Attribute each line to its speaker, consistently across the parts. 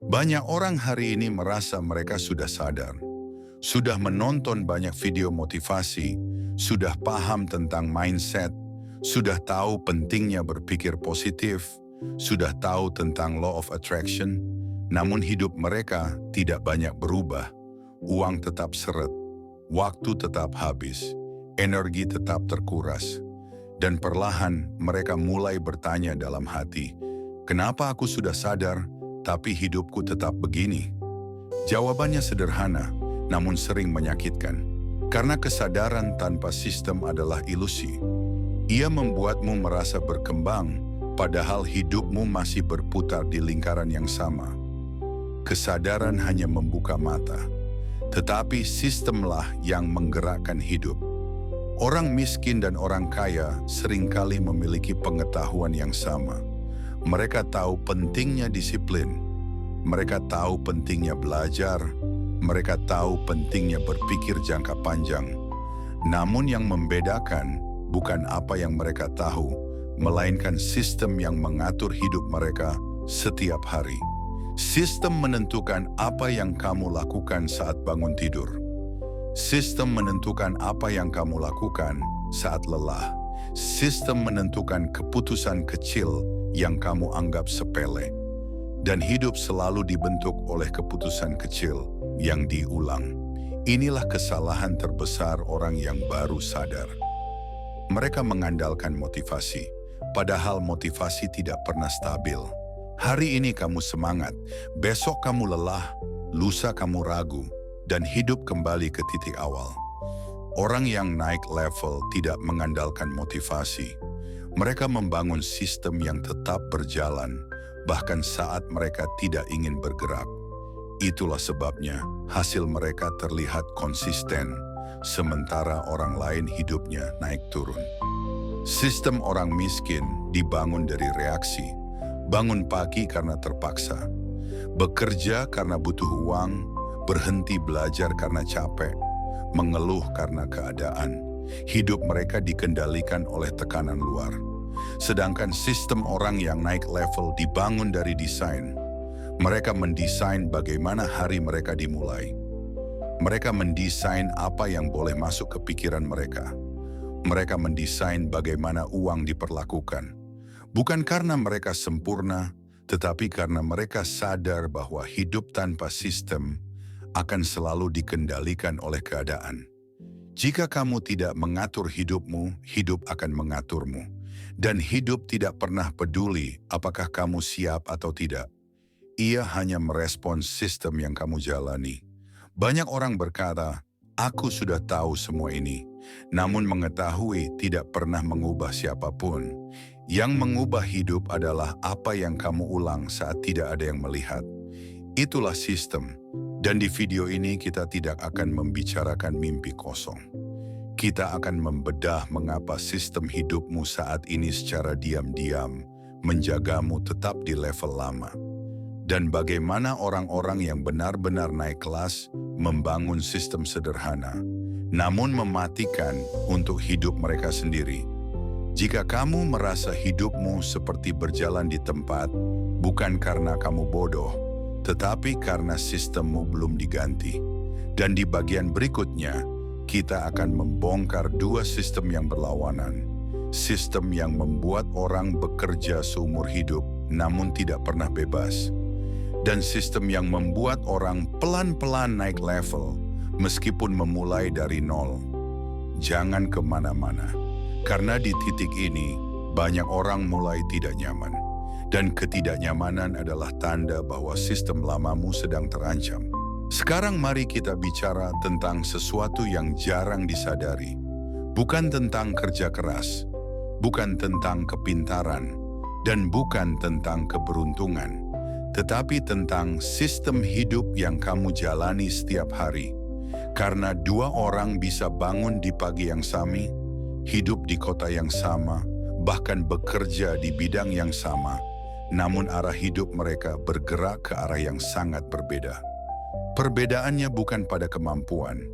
Speaker 1: Banyak orang hari ini merasa mereka sudah sadar, sudah menonton banyak video motivasi, sudah paham tentang mindset, sudah tahu pentingnya berpikir positif, sudah tahu tentang law of attraction, namun hidup mereka tidak banyak berubah. Uang tetap seret, waktu tetap habis, energi tetap terkuras. Dan perlahan mereka mulai bertanya dalam hati, kenapa aku sudah sadar, tapi hidupku tetap begini? Jawabannya sederhana, namun sering menyakitkan. Karena kesadaran tanpa sistem adalah ilusi. Ia membuatmu merasa berkembang, padahal hidupmu masih berputar di lingkaran yang sama. Kesadaran hanya membuka mata, tetapi sistemlah yang menggerakkan hidup. Orang miskin dan orang kaya seringkali memiliki pengetahuan yang sama. Mereka tahu pentingnya disiplin. Mereka tahu pentingnya belajar. Mereka tahu pentingnya berpikir jangka panjang. Namun yang membedakan bukan apa yang mereka tahu, melainkan sistem yang mengatur hidup mereka setiap hari. Sistem menentukan apa yang kamu lakukan saat bangun tidur. Sistem menentukan apa yang kamu lakukan saat lelah. Sistem menentukan keputusan kecil yang kamu anggap sepele. Dan hidup selalu dibentuk oleh keputusan kecil yang diulang. Inilah kesalahan terbesar orang yang baru sadar. Mereka mengandalkan motivasi, padahal motivasi tidak pernah stabil. Hari ini kamu semangat, besok kamu lelah, lusa kamu ragu, dan hidup kembali ke titik awal. Orang yang naik level tidak mengandalkan motivasi. Mereka membangun sistem yang tetap berjalan, bahkan saat mereka tidak ingin bergerak. Itulah sebabnya hasil mereka terlihat konsisten, sementara orang lain hidupnya naik turun. Sistem orang miskin dibangun dari reaksi, bangun pagi karena terpaksa, bekerja karena butuh uang, berhenti belajar karena capek, mengeluh karena keadaan. Hidup mereka dikendalikan oleh tekanan luar. Sedangkan sistem orang yang naik level dibangun dari desain. Mereka mendesain bagaimana hari mereka dimulai. Mereka mendesain apa yang boleh masuk ke pikiran mereka. Mereka mendesain bagaimana uang diperlakukan. Bukan karena mereka sempurna, tetapi karena mereka sadar bahwa hidup tanpa sistem akan selalu dikendalikan oleh keadaan. Jika kamu tidak mengatur hidupmu, hidup akan mengaturmu. Dan hidup tidak pernah peduli apakah kamu siap atau tidak. Ia hanya merespons sistem yang kamu jalani. Banyak orang berkata, aku sudah tahu semua ini. Namun mengetahui tidak pernah mengubah siapapun. Yang mengubah hidup adalah apa yang kamu ulang saat tidak ada yang melihat. Itulah sistem. Dan di video ini kita tidak akan membicarakan mimpi kosong. Kita akan membedah mengapa sistem hidupmu saat ini secara diam-diam menjagamu tetap di level lama. Dan bagaimana orang-orang yang benar-benar naik kelas membangun sistem sederhana, namun mematikan untuk hidup mereka sendiri. Jika kamu merasa hidupmu seperti berjalan di tempat, bukan karena kamu bodoh, tetapi karena sistemmu belum diganti. Dan di bagian berikutnya, kita akan membongkar dua sistem yang berlawanan. Sistem yang membuat orang bekerja seumur hidup namun tidak pernah bebas. Dan sistem yang membuat orang pelan-pelan naik level meskipun memulai dari nol. Jangan kemana-mana, karena di titik ini banyak orang mulai tidak nyaman. Dan ketidaknyamanan adalah tanda bahwa sistem lamamu sedang terancam. Sekarang mari kita bicara tentang sesuatu yang jarang disadari. Bukan tentang kerja keras, bukan tentang kepintaran, dan bukan tentang keberuntungan. Tetapi tentang sistem hidup yang kamu jalani setiap hari. Karena dua orang bisa bangun di pagi yang sama, hidup di kota yang sama, bahkan bekerja di bidang yang sama. Namun arah hidup mereka bergerak ke arah yang sangat berbeda. Perbedaannya bukan pada kemampuan,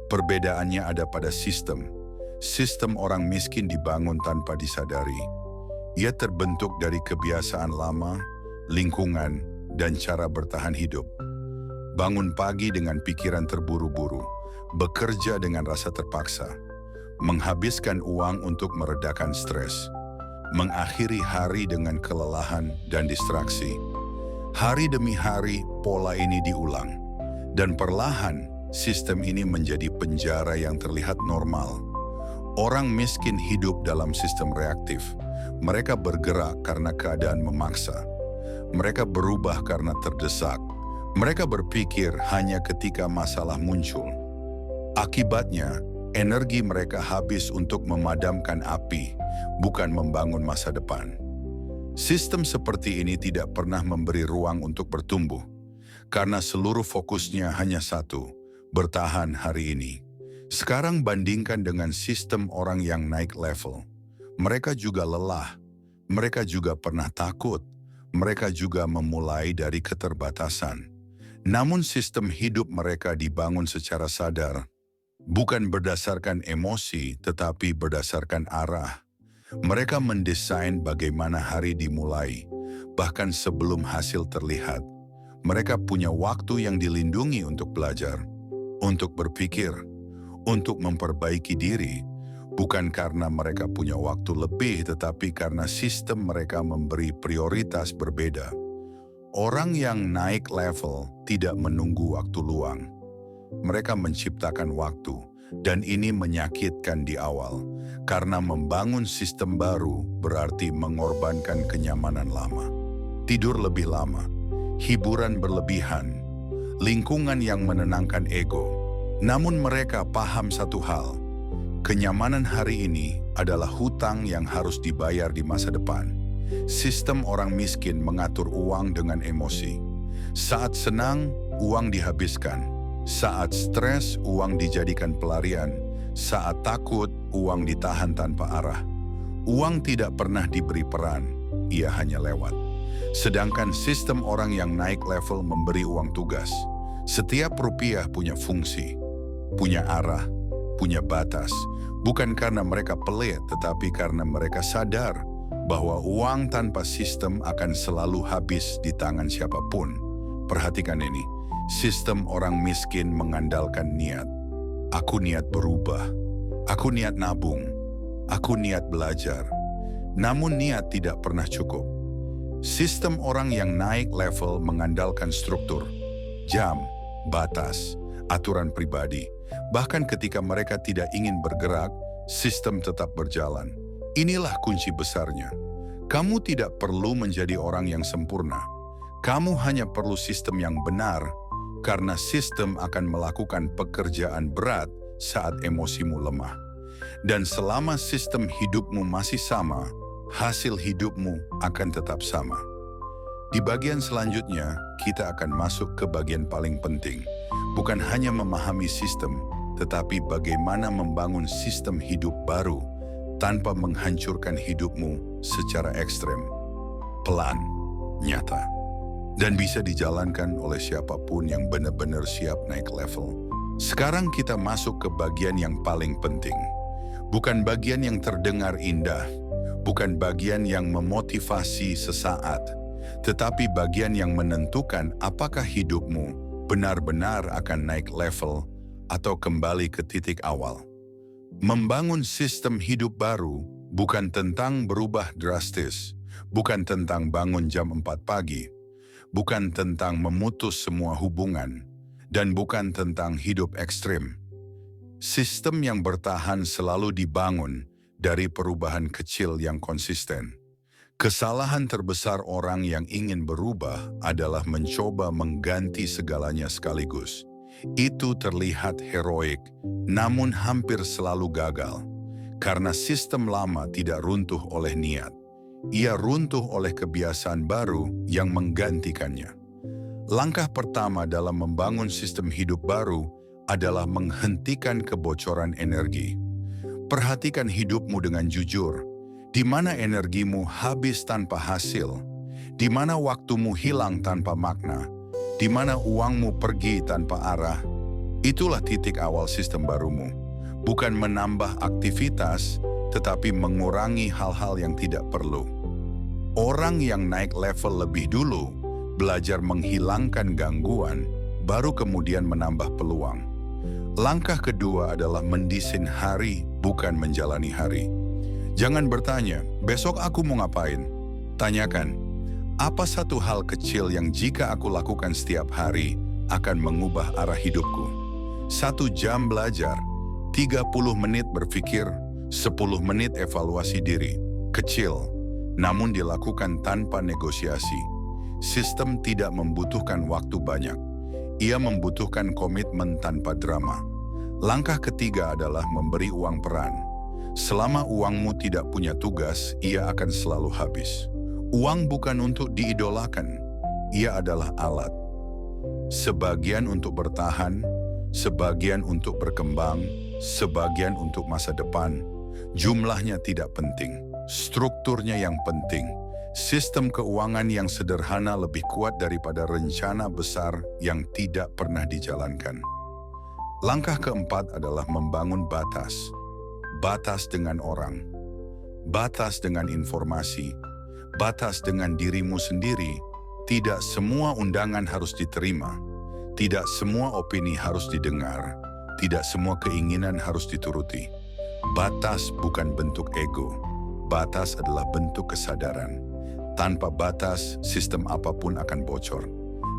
Speaker 1: perbedaannya ada pada sistem. Sistem orang miskin dibangun tanpa disadari. Ia terbentuk dari kebiasaan lama, lingkungan, dan cara bertahan hidup. Bangun pagi dengan pikiran terburu-buru, bekerja dengan rasa terpaksa, menghabiskan uang untuk meredakan stres, mengakhiri hari dengan kelelahan dan distraksi. Hari demi hari, pola ini diulang, dan perlahan sistem ini menjadi penjara yang terlihat normal. Orang miskin hidup dalam sistem reaktif. Mereka bergerak karena keadaan memaksa. Mereka berubah karena terdesak. Mereka berpikir hanya ketika masalah muncul. Akibatnya, energi mereka habis untuk memadamkan api, bukan membangun masa depan. Sistem seperti ini tidak pernah memberi ruang untuk bertumbuh, karena seluruh fokusnya hanya satu, bertahan hari ini. Sekarang bandingkan dengan sistem orang yang naik level. Mereka juga lelah, mereka juga pernah takut, mereka juga memulai dari keterbatasan. Namun sistem hidup mereka dibangun secara sadar, bukan berdasarkan emosi tetapi berdasarkan arah. Mereka mendesain bagaimana hari dimulai, bahkan sebelum hasil terlihat. Mereka punya waktu yang dilindungi untuk belajar, untuk berpikir, untuk memperbaiki diri, bukan karena mereka punya waktu lebih tetapi karena sistem mereka memberi prioritas berbeda. Orang yang naik level tidak menunggu waktu luang. Mereka menciptakan waktu, dan ini menyakitkan di awal, karena membangun sistem baru berarti mengorbankan kenyamanan lama. Tidur lebih lama, hiburan berlebihan, lingkungan yang menenangkan ego. Namun mereka paham satu hal, kenyamanan hari ini adalah hutang yang harus dibayar di masa depan. Sistem orang miskin mengatur uang dengan emosi. Saat senang, uang dihabiskan. Saat stres, uang dijadikan pelarian. Saat takut, uang ditahan tanpa arah. Uang tidak pernah diberi peran, ia hanya lewat. Sedangkan sistem orang yang naik level memberi uang tugas. Setiap rupiah punya fungsi, punya arah, punya batas. Bukan karena mereka pelit, tetapi karena mereka sadar bahwa uang tanpa sistem akan selalu habis di tangan siapapun. Perhatikan ini, sistem orang miskin mengandalkan niat. Aku niat berubah, aku niat nabung, aku niat belajar. Namun niat tidak pernah cukup. Sistem orang yang naik level mengandalkan struktur, jam, batas, aturan pribadi. Bahkan ketika mereka tidak ingin bergerak, sistem tetap berjalan. Inilah kunci besarnya. Kamu tidak perlu menjadi orang yang sempurna. Kamu hanya perlu sistem yang benar, karena sistem akan melakukan pekerjaan berat saat emosimu lemah. Dan selama sistem hidupmu masih sama, hasil hidupmu akan tetap sama. Di bagian selanjutnya, kita akan masuk ke bagian paling penting. Bukan hanya memahami sistem, tetapi bagaimana membangun sistem hidup baru tanpa menghancurkan hidupmu secara ekstrem, pelan, nyata, dan bisa dijalankan oleh siapapun yang benar-benar siap naik level. Sekarang kita masuk ke bagian yang paling penting. Bukan bagian yang terdengar indah, bukan bagian yang memotivasi sesaat, tetapi bagian yang menentukan apakah hidupmu benar-benar akan naik level atau kembali ke titik awal. Membangun sistem hidup baru bukan tentang berubah drastis, bukan tentang bangun jam 4 pagi, bukan tentang memutus semua hubungan, dan bukan tentang hidup ekstrim. Sistem yang bertahan selalu dibangun dari perubahan kecil yang konsisten. Kesalahan terbesar orang yang ingin berubah adalah mencoba mengganti segalanya sekaligus. Itu terlihat heroik, namun hampir selalu gagal. Karena sistem lama tidak runtuh oleh niat. Ia runtuh oleh kebiasaan baru yang menggantikannya. Langkah pertama dalam membangun sistem hidup baru adalah menghentikan kebocoran energi. Perhatikan hidupmu dengan jujur. Di mana energimu habis tanpa hasil? Di mana waktumu hilang tanpa makna? Di mana uangmu pergi tanpa arah? Itulah titik awal sistem barumu. Bukan menambah aktivitas, tetapi mengurangi hal-hal yang tidak perlu. Orang yang naik level lebih dulu belajar menghilangkan gangguan, baru kemudian menambah peluang. Langkah kedua adalah mendesain hari, bukan menjalani hari. Jangan bertanya, besok aku mau ngapain? Tanyakan, apa satu hal kecil yang jika aku lakukan setiap hari akan mengubah arah hidupku? 1 jam belajar, 30 menit berpikir, 10 menit evaluasi diri. Kecil, namun dilakukan tanpa negosiasi. Sistem tidak membutuhkan waktu banyak. Ia membutuhkan komitmen tanpa drama. Langkah ketiga adalah memberi uang peran. Selama uangmu tidak punya tugas, ia akan selalu habis. Uang bukan untuk diidolakan, ia adalah alat. Sebagian untuk bertahan, sebagian untuk berkembang, sebagian untuk masa depan. Jumlahnya tidak penting, strukturnya yang penting. Sistem keuangan yang sederhana lebih kuat daripada rencana besar yang tidak pernah dijalankan. Langkah keempat adalah membangun batas. Batas dengan orang, batas dengan informasi, batas dengan dirimu sendiri. Tidak semua undangan harus diterima, tidak semua opini harus didengar, tidak semua keinginan harus dituruti. Batas bukan bentuk ego, batas adalah bentuk kesadaran. Tanpa batas, sistem apapun akan bocor.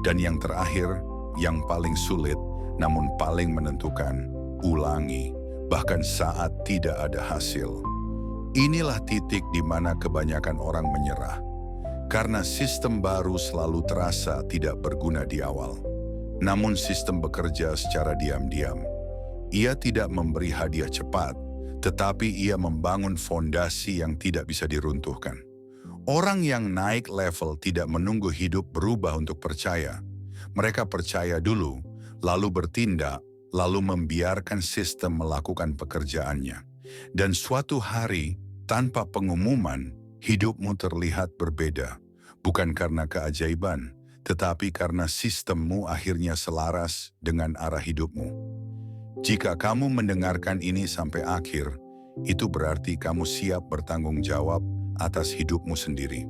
Speaker 1: Dan yang terakhir, yang paling sulit, namun paling menentukan, ulangi, bahkan saat tidak ada hasil. Inilah titik di mana kebanyakan orang menyerah. Karena sistem baru selalu terasa tidak berguna di awal. Namun sistem bekerja secara diam-diam. Ia tidak memberi hadiah cepat, tetapi ia membangun fondasi yang tidak bisa diruntuhkan. Orang yang naik level tidak menunggu hidup berubah untuk percaya. Mereka percaya dulu, lalu bertindak, lalu membiarkan sistem melakukan pekerjaannya. Dan suatu hari, tanpa pengumuman, hidupmu terlihat berbeda. Bukan karena keajaiban, tetapi karena sistemmu akhirnya selaras dengan arah hidupmu. Jika kamu mendengarkan ini sampai akhir, itu berarti kamu siap bertanggung jawab atas hidupmu sendiri.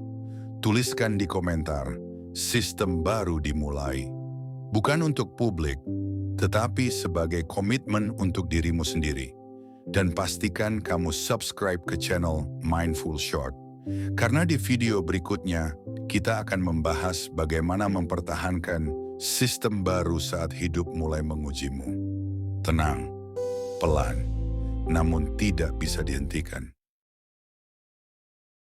Speaker 1: Tuliskan di komentar, sistem baru dimulai. Bukan untuk publik, tetapi sebagai komitmen untuk dirimu sendiri. Dan pastikan kamu subscribe ke channel Mindful Short. Karena di video berikutnya, kita akan membahas bagaimana mempertahankan sistem baru saat hidup mulai mengujimu. Tenang, pelan, namun tidak bisa dihentikan.